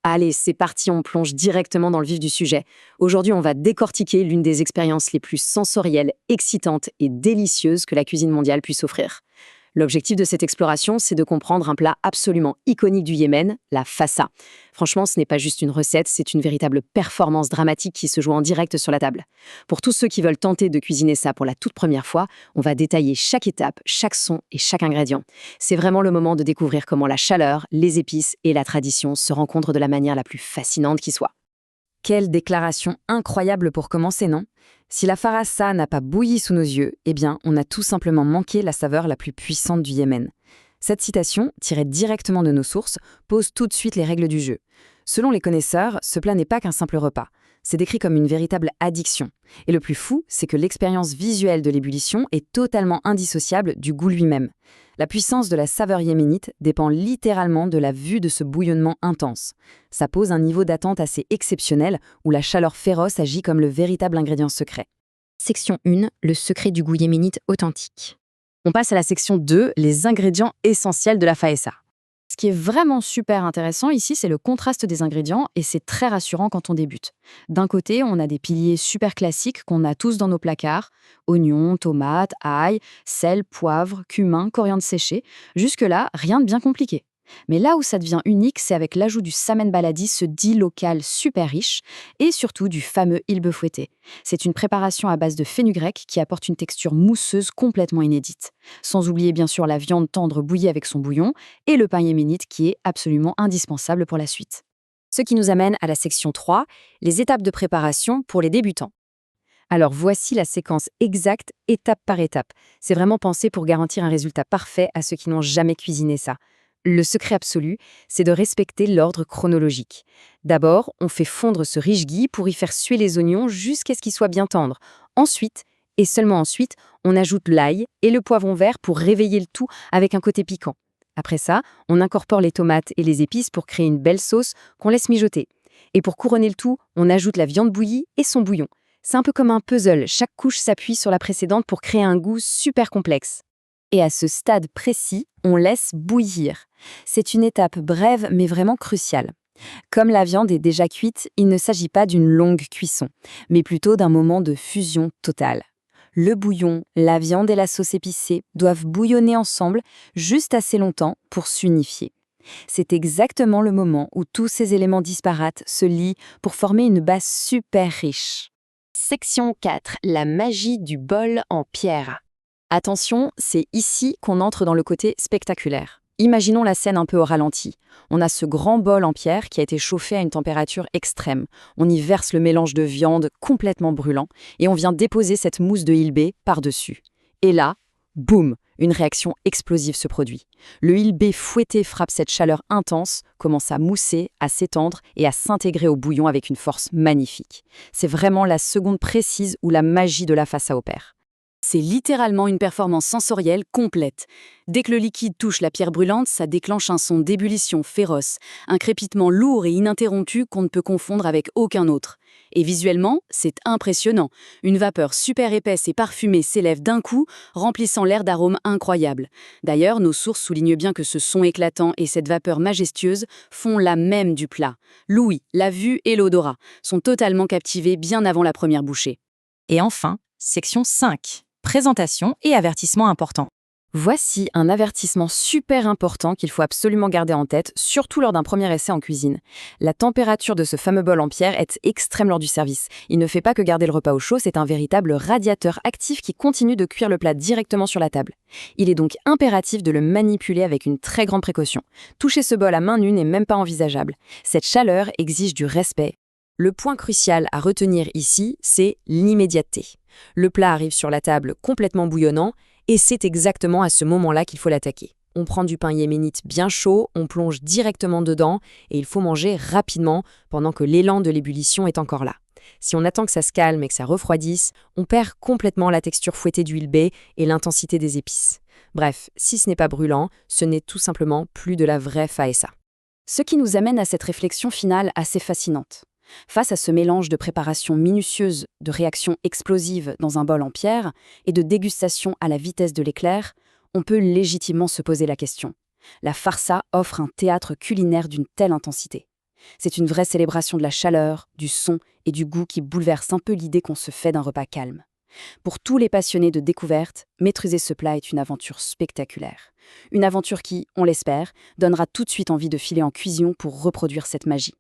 Allez, c'est parti, on plonge directement dans le vif du sujet. Aujourd'hui, on va décortiquer l'une des expériences les plus sensorielles, excitantes et délicieuses que la cuisine mondiale puisse offrir. L'objectif de cette exploration, c'est de comprendre un plat absolument iconique du Yémen, la fassa. Franchement, ce n'est pas juste une recette, c'est une véritable performance dramatique qui se joue en direct sur la table. Pour tous ceux qui veulent tenter de cuisiner ça pour la toute première fois, on va détailler chaque étape, chaque son et chaque ingrédient. C'est vraiment le moment de découvrir comment la chaleur, les épices et la tradition se rencontrent de la manière la plus fascinante qui soit. Quelle déclaration incroyable pour commencer, non? Si la farassa n'a pas bouilli sous nos yeux, eh bien, on a tout simplement manqué la saveur la plus puissante du Yémen. Cette citation, tirée directement de nos sources, pose tout de suite les règles du jeu. Selon les connaisseurs, ce plat n'est pas qu'un simple repas. C'est décrit comme une véritable addiction. Et le plus fou, c'est que l'expérience visuelle de l'ébullition est totalement indissociable du goût lui-même. La puissance de la saveur yéménite dépend littéralement de la vue de ce bouillonnement intense. Ça pose un niveau d'attente assez exceptionnel où la chaleur féroce agit comme le véritable ingrédient secret. Section 1, le secret du goût yéménite authentique. On passe à la section 2, les ingrédients essentiels de la faessa. Ce qui est vraiment super intéressant ici, c'est le contraste des ingrédients et c'est très rassurant quand on débute. D'un côté, on a des piliers super classiques qu'on a tous dans nos placards, oignons, tomates, ail, sel, poivre, cumin, coriandre séché. Jusque-là, rien de bien compliqué. Mais là où ça devient unique, c'est avec l'ajout du samen baladi, ce dit local super riche, et surtout du fameux ilbe fouetté. C'est une préparation à base de fenugrec qui apporte une texture mousseuse complètement inédite. Sans oublier bien sûr la viande tendre bouillie avec son bouillon, et le pain yéménite qui est absolument indispensable pour la suite. Ce qui nous amène à la section 3, les étapes de préparation pour les débutants. Alors voici la séquence exacte, étape par étape. C'est vraiment pensé pour garantir un résultat parfait à ceux qui n'ont jamais cuisiné ça. Le secret absolu, c'est de respecter l'ordre chronologique. D'abord, on fait fondre ce riche ghee pour y faire suer les oignons jusqu'à ce qu'ils soient bien tendres. Ensuite, et seulement ensuite, on ajoute l'ail et le poivron vert pour réveiller le tout avec un côté piquant. Après ça, on incorpore les tomates et les épices pour créer une belle sauce qu'on laisse mijoter. Et pour couronner le tout, on ajoute la viande bouillie et son bouillon. C'est un peu comme un puzzle, chaque couche s'appuie sur la précédente pour créer un goût super complexe. Et à ce stade précis, on laisse bouillir. C'est une étape brève mais vraiment cruciale. Comme la viande est déjà cuite, il ne s'agit pas d'une longue cuisson, mais plutôt d'un moment de fusion totale. Le bouillon, la viande et la sauce épicée doivent bouillonner ensemble juste assez longtemps pour s'unifier. C'est exactement le moment où tous ces éléments disparates se lient pour former une base super riche. Section 4, la magie du bol en pierre. Attention, c'est ici qu'on entre dans le côté spectaculaire. Imaginons la scène un peu au ralenti. On a ce grand bol en pierre qui a été chauffé à une température extrême. On y verse le mélange de viande complètement brûlant et on vient déposer cette mousse de hilbé par-dessus. Et là, boum, une réaction explosive se produit. Le hilbé fouetté frappe cette chaleur intense, commence à mousser, à s'étendre et à s'intégrer au bouillon avec une force magnifique. C'est vraiment la seconde précise où la magie de la fassa opère. C'est littéralement une performance sensorielle complète. Dès que le liquide touche la pierre brûlante, ça déclenche un son d'ébullition féroce, un crépitement lourd et ininterrompu qu'on ne peut confondre avec aucun autre. Et visuellement, c'est impressionnant. Une vapeur super épaisse et parfumée s'élève d'un coup, remplissant l'air d'arômes incroyables. D'ailleurs, nos sources soulignent bien que ce son éclatant et cette vapeur majestueuse font l'âme même du plat. L'ouïe, la vue et l'odorat sont totalement captivés bien avant la première bouchée. Et enfin, section 5. Présentation et avertissement important. Voici un avertissement super important qu'il faut absolument garder en tête, surtout lors d'un premier essai en cuisine. La température de ce fameux bol en pierre est extrême lors du service. Il ne fait pas que garder le repas au chaud, c'est un véritable radiateur actif qui continue de cuire le plat directement sur la table. Il est donc impératif de le manipuler avec une très grande précaution. Toucher ce bol à main nue n'est même pas envisageable. Cette chaleur exige du respect. Le point crucial à retenir ici, c'est l'immédiateté. Le plat arrive sur la table complètement bouillonnant et c'est exactement à ce moment-là qu'il faut l'attaquer. On prend du pain yéménite bien chaud, on plonge directement dedans et il faut manger rapidement pendant que l'élan de l'ébullition est encore là. Si on attend que ça se calme et que ça refroidisse, on perd complètement la texture fouettée du hilbé et l'intensité des épices. Bref, si ce n'est pas brûlant, ce n'est tout simplement plus de la vraie faessa. Ce qui nous amène à cette réflexion finale assez fascinante. Face à ce mélange de préparation minutieuse, de réactions explosives dans un bol en pierre et de dégustation à la vitesse de l'éclair, on peut légitimement se poser la question. La farsa offre un théâtre culinaire d'une telle intensité. C'est une vraie célébration de la chaleur, du son et du goût qui bouleverse un peu l'idée qu'on se fait d'un repas calme. Pour tous les passionnés de découverte, maîtriser ce plat est une aventure spectaculaire. Une aventure qui, on l'espère, donnera tout de suite envie de filer en cuisine pour reproduire cette magie.